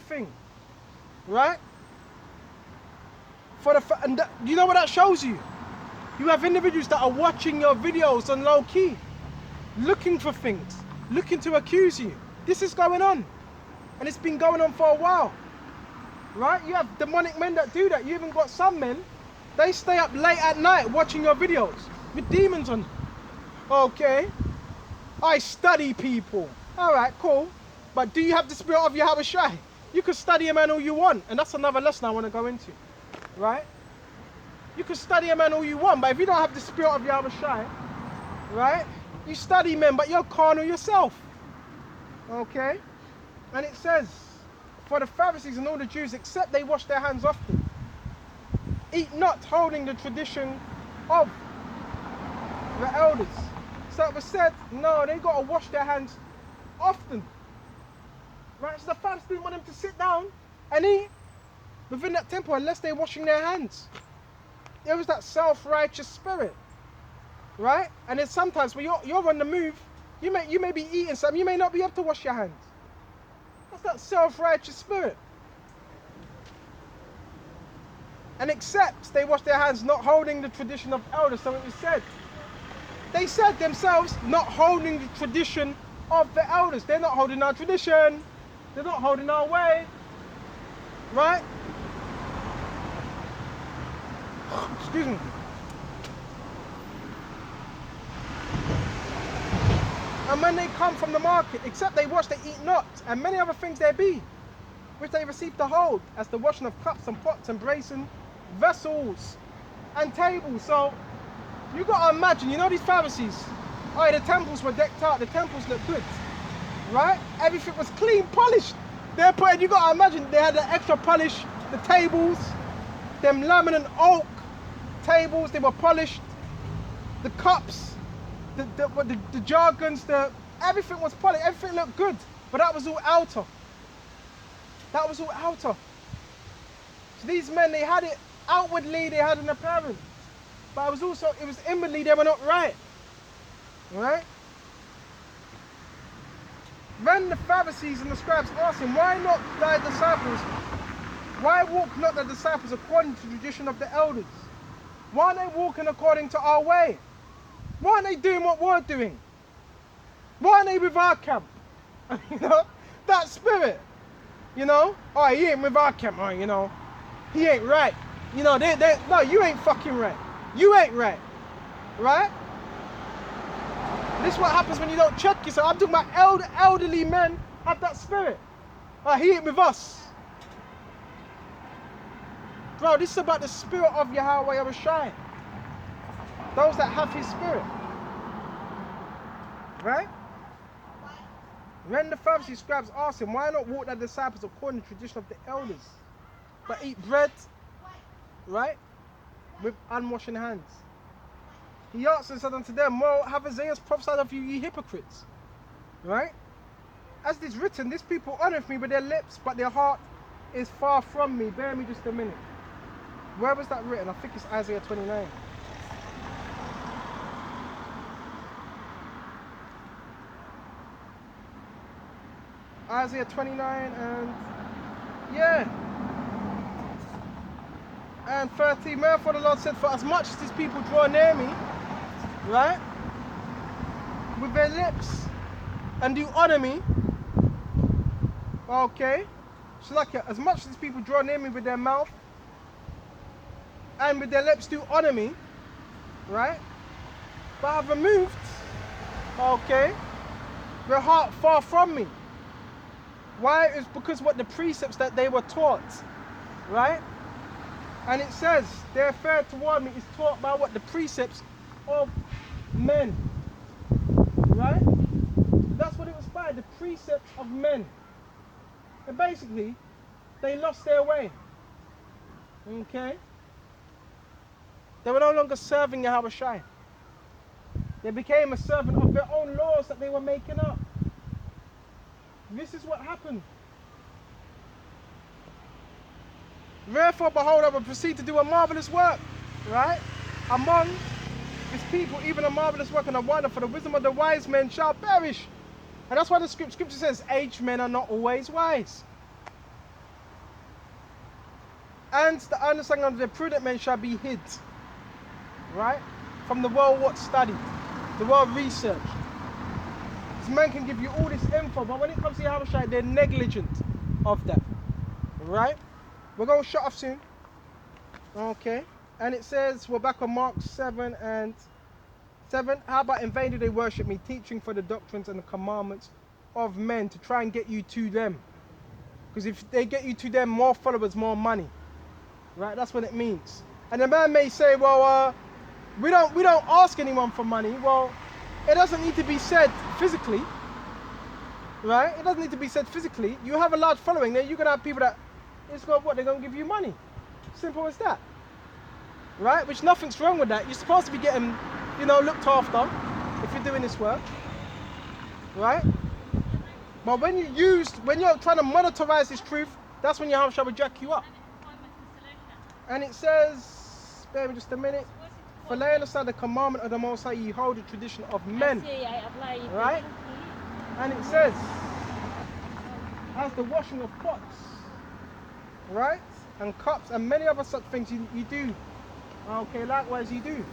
thing, right? You know what that shows you? You have individuals that are watching your videos on low key, looking for things, looking to accuse you. This is going on, and it's been going on for a while, right? You have demonic men that do that. You even got some men, they stay up late at night watching your videos with demons on them. Okay, I study people. All right, cool. But do you have the spirit of Yahawashi? You can study a man all you want, and that's another lesson I want to go into, right? You can study a man all you want, but if you don't have the spirit of Yahawashi, right? You study men, but you're carnal yourself. Okay? And it says, for the Pharisees and all the Jews, except they wash their hands often, eat not holding the tradition of the elders. So it was said, no, they got to wash their hands often. Right? So the Pharisees didn't want them to sit down and eat within that temple unless they're washing their hands. There was that self-righteous spirit, right? And then sometimes when you're on the move, you may be eating something, you may not be able to wash your hands. That's that self-righteous spirit. And except they wash their hands, not holding the tradition of elders. So it was said, they said themselves, not holding the tradition of the elders. They're not holding our tradition. They're not holding our way, right? Excuse me. And when they come from the market, except they wash, they eat not, and many other things there be, which they receive to hold, as the washing of cups and pots and brazen vessels and tables. So you got to imagine, you know these Pharisees, oh, the temples were decked out, the temples looked good, right? Everything was clean, polished. They're putting, you got to imagine, they had the extra polish, the tables, them laminate oak tables, they were polished, the cups, the jargons, everything was polished, everything looked good, but that was all outer. That was all outer. So these men, they had it outwardly, they had an appearance, but it was inwardly, they were not right. Right? Then the Pharisees and the scribes asked him, why not thy disciples? Why walk not the disciples according to the tradition of the elders? Why aren't they walking according to our way? Why aren't they doing what we're doing? Why aren't they with our camp? You know, that spirit. You know, oh, he ain't with our camp. Oh, you know, he ain't right. You know, no, you ain't fucking right. You ain't right. Right? This is what happens when you don't check yourself. I'm talking about elderly men have that spirit. Oh, he ain't with us. Bro, this is about the spirit of Yahawashi. Those that have his spirit. Right? When the Pharisees, scribes asked him, why not walk their disciples according to the tradition of the elders, but eat bread, right, with unwashed hands? He answered and said unto them, well, have Isaiah prophesied of you, ye hypocrites, right? As it is written, this people honoureth me with their lips, but their heart is far from me. Bear me just a minute. Where was that written? I think it's Isaiah 29. Isaiah 29 and, yeah. And 13, therefore the Lord said, for as much as these people draw near me, right, with their lips, and do honour me, okay, so like as much as these people draw near me with their mouth, and with their lips do honour me, right, but have removed, okay, their heart far from me. Why? It's because what the precepts that they were taught, right? And it says, their affair toward me is taught by what? The precepts of men, right? That's what it was by, the precepts of men. And basically, they lost their way, okay? They were no longer serving Yahawashi. They became a servant of their own laws that they were making up. This is what happened. Therefore, behold, I will proceed to do a marvelous work, right? Among his people, even a marvelous work and a wonder, for the wisdom of the wise men shall perish. And that's why the scripture says, aged men are not always wise. And the understanding of the prudent men shall be hid, right? From the world what studied, the world researched. This man can give you all this info, but when it comes to Yahawashi, they're negligent of that, right? We're going to shut off soon, okay? And it says, we're back on Mark 7 and 7. How about in vain do they worship me, teaching for the doctrines and the commandments of men, to try and get you to them. Because if they get you to them, more followers, more money. Right? That's what it means. And the man may say, well, we don't ask anyone for money. Well, it doesn't need to be said physically. Right? It doesn't need to be said physically. You have a large following, then you're going to have people that, it's got what? They're going to give you money. Simple as that. Right? Which nothing's wrong with that. You're supposed to be getting, you know, looked after if you're doing this work. Right? But when you're trying to monetize this truth, that's when Yahawashi will jack you up. And it says, bear with me just a minute, for laying aside the commandment of the Most High, ye hold the tradition of men. Right? And it says, as the washing of pots, right? And cups, and many other such things you do. Okay, likewise you do.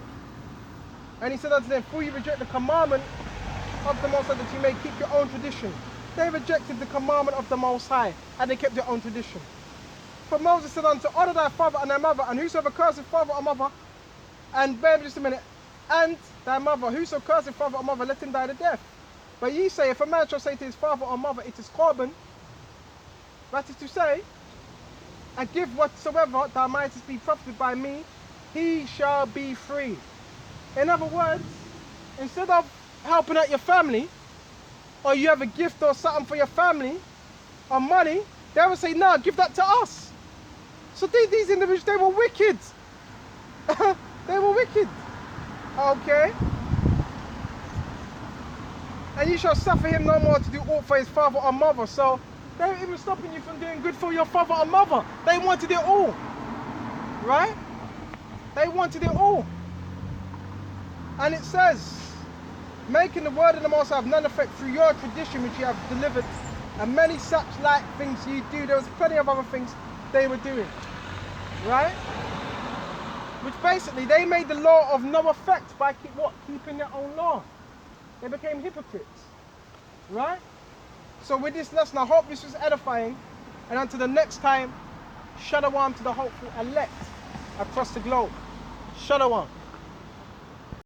And he said unto them, for you reject the commandment of the Most High, that you may keep your own tradition. They rejected the commandment of the Most High, and they kept their own tradition. For Moses said unto, honor thy father and thy mother, and whosoever curses father or mother, and bear with just a minute, and thy mother, whoso curses father or mother, let him die to death. But ye say, if a man shall say to his father or mother, it is korban, that is to say, and give whatsoever thou mightest be profited by me, he shall be free. In other words, instead of helping out your family, or you have a gift or something for your family, or money, they will say, no, give that to us. So these individuals, they were wicked. They were wicked. Okay. And you shall suffer him no more to do aught for his father or mother. So they were even stopping you from doing good for your father or mother. They wanted it all. Right? They wanted it all. And it says, making the word of the Most High have none effect through your tradition which you have delivered, and many such like things you do. There was plenty of other things they were doing. Right? Which basically, they made the law of no effect by keeping their own law. They became hypocrites. Right? So with this lesson, I hope this was edifying. And until the next time, Shalom to the hopeful elect across the globe. Shalom.